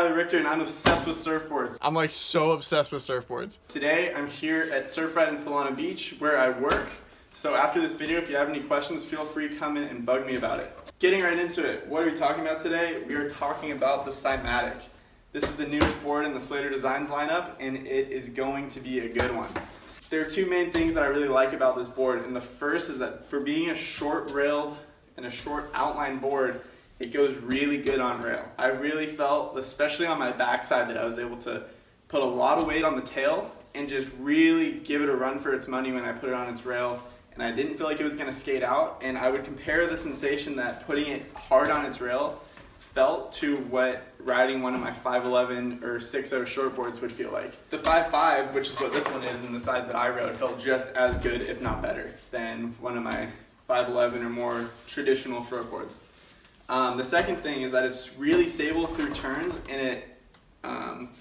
Tyler Richter, and I'm obsessed with surfboards. I'm like so obsessed with surfboards. Today, I'm here at Surfride in Solana Beach, where I work. So after this video, if you have any questions, feel free to come in and bug me about it. Getting right into it, what are we talking about today? We are talking about the Cymatic. This is the newest board in the Slater Designs lineup, and it is going to be a good one. There are two main things that I really like about this board, and the first is that for being a short-railed and a short outline board, it goes really good on rail. I really felt, especially on my backside, that I was able to put a lot of weight on the tail and just really give it a run for its money when I put it on its rail. And I didn't feel like it was going to skate out. And I would compare the sensation that putting it hard on its rail felt to what riding one of my 5'11 or 6'0 shortboards would feel like. The 5'5", which is what this one is and the size that I rode, felt just as good, if not better, than one of my 5'11 or more traditional shortboards. The second thing is that it's really stable through turns, and it,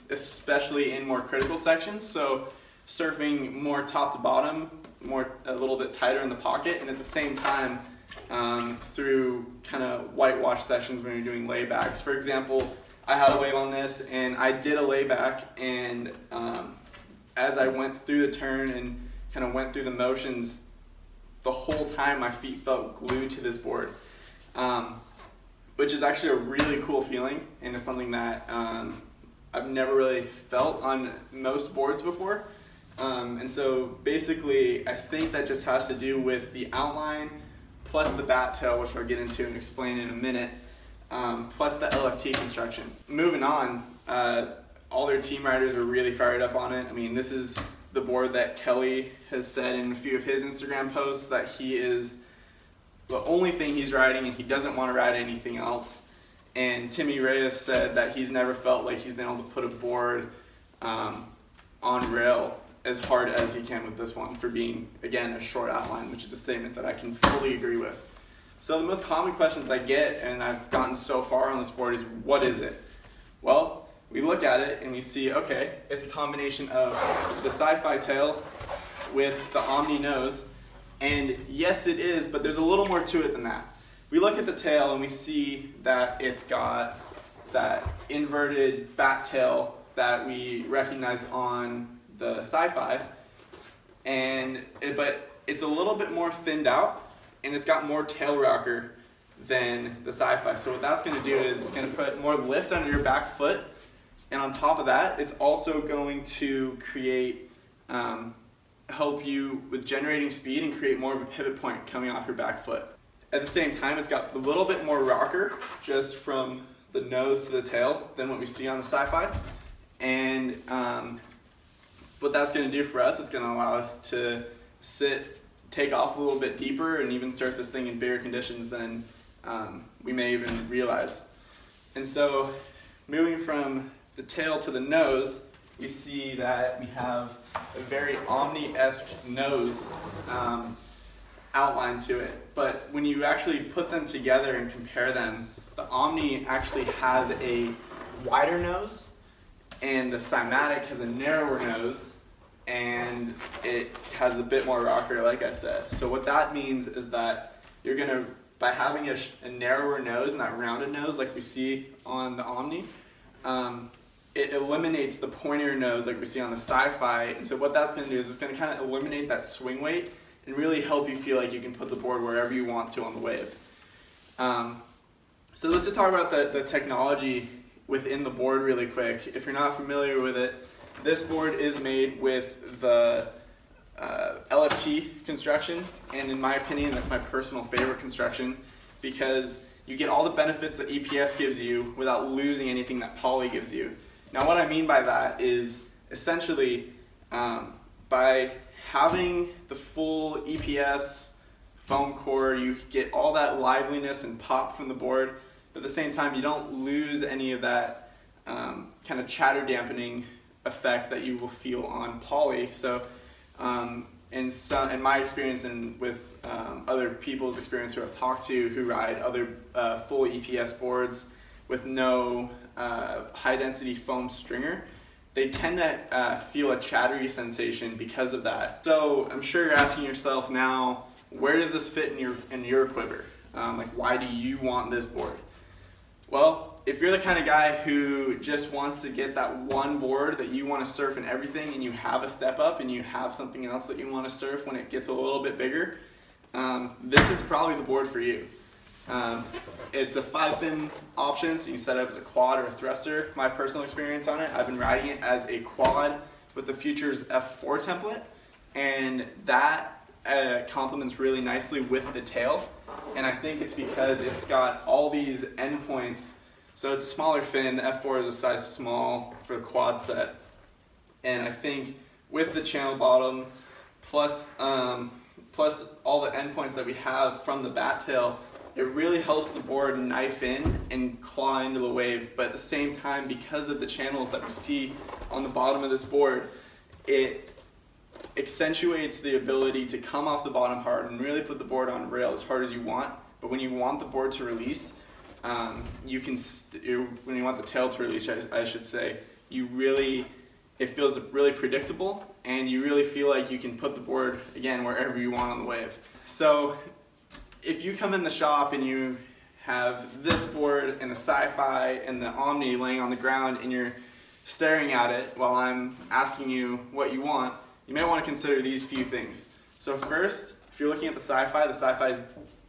especially in more critical sections, so surfing more top to bottom, a little bit tighter in the pocket, and at the same time through kind of whitewash sessions when you're doing laybacks. For example, I had a wave on this and I did a layback, and as I went through the turn and kind of went through the motions, the whole time my feet felt glued to this board, which is actually a really cool feeling, and it's something that I've never really felt on most boards before. And so basically, I think that just has to do with the outline, plus the bat tail, which I'll get into and explain in a minute, plus the LFT construction. Moving on, all their team riders are really fired up on it. I mean, this is the board that Kelly has said in a few of his Instagram posts that he is the only thing he's riding, and he doesn't want to ride anything else. And Timmy Reyes said that he's never felt like he's been able to put a board on rail as hard as he can with this one for being, again, a short outline, which is a statement that I can fully agree with. So the most common questions I get, and I've gotten so far on this board, is what is it? Well, we look at it and we see, okay, it's a combination of the sci-fi tail with the Omni nose, and yes it is, but there's a little more to it than that. We look at the tail and we see that it's got that inverted bat tail that we recognize on the sci-fi, but it's a little bit more thinned out, and it's got more tail rocker than the sci-fi. So what that's going to do is it's going to put more lift under your back foot, and on top of that, it's also going to create, help you with generating speed and create more of a pivot point coming off your back foot. At the same time, it's got a little bit more rocker just from the nose to the tail than what we see on the sci-fi, and what that's going to do for us is going to allow us to take off a little bit deeper, and even surf this thing in bigger conditions than we may even realize. And so moving from the tail to the nose, we see that we have a very Omni-esque nose outline to it. But when you actually put them together and compare them, the Omni actually has a wider nose, and the Cymatic has a narrower nose, and it has a bit more rocker, like I said. So what that means is that you're gonna, by having a narrower nose and that rounded nose like we see on the Omni, it eliminates the pointier nose like we see on the sci-fi. And so what that's gonna do is it's gonna kind of eliminate that swing weight and really help you feel like you can put the board wherever you want to on the wave. So let's just talk about the technology within the board really quick. If you're not familiar with it, this board is made with the LFT construction, and in my opinion, that's my personal favorite construction, because you get all the benefits that EPS gives you without losing anything that poly gives you. Now what I mean by that is essentially by having the full EPS foam core, you get all that liveliness and pop from the board, but at the same time you don't lose any of that kind of chatter dampening effect that you will feel on poly. So in my experience and with other people's experience who I've talked to who ride other full EPS boards with no high density foam stringer, they tend to feel a chattery sensation because of that. So I'm sure you're asking yourself now, where does this fit in your quiver? Like, why do you want this board? Well, if you're the kind of guy who just wants to get that one board that you want to surf and everything, and you have a step up and you have something else that you want to surf when it gets a little bit bigger, this is probably the board for you. It's a 5-fin option, so you can set it up as a quad or a thruster. My personal experience on it, I've been riding it as a quad with the Futures F4 template, and that complements really nicely with the tail. And I think it's because it's got all these endpoints. So it's a smaller fin. The F4 is a size small for the quad set, and I think with the channel bottom plus all the endpoints that we have from the bat tail, it really helps the board knife in and claw into the wave. But at the same time, because of the channels that we see on the bottom of this board, it accentuates the ability to come off the bottom hard and really put the board on rail as hard as you want. But when you want the board to release, you can when you want the tail to release, I should say, it feels really predictable, and you really feel like you can put the board again wherever you want on the wave. So if you come in the shop and you have this board and the Sci-Fi and the Omni laying on the ground and you're staring at it while I'm asking you what you want, you may want to consider these few things. So first, if you're looking at the Sci-Fi is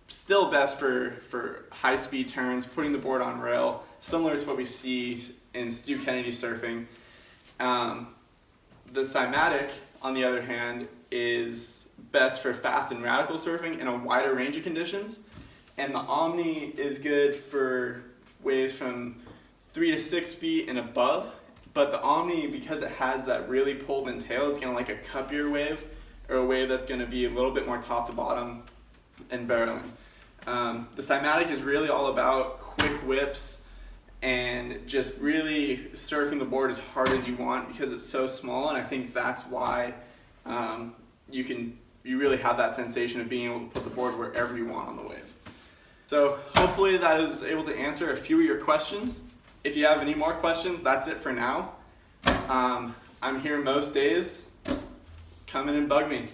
still best for high-speed turns, putting the board on rail, similar to what we see in Stu Kennedy surfing. The Cymatic, on the other hand, is best for fast and radical surfing in a wider range of conditions. And the Omni is good for waves from 3 to 6 feet and above. But the Omni, because it has that really pulled-in tail, is kind of like a cuppier wave, or a wave that's going to be a little bit more top to bottom and barreling. The Cymatic is really all about quick whips and just really surfing the board as hard as you want because it's so small, and I think that's why you really have that sensation of being able to put the board wherever you want on the wave. So hopefully that is able to answer a few of your questions. If you have any more questions, that's it for now. I'm here most days. Come in and bug me.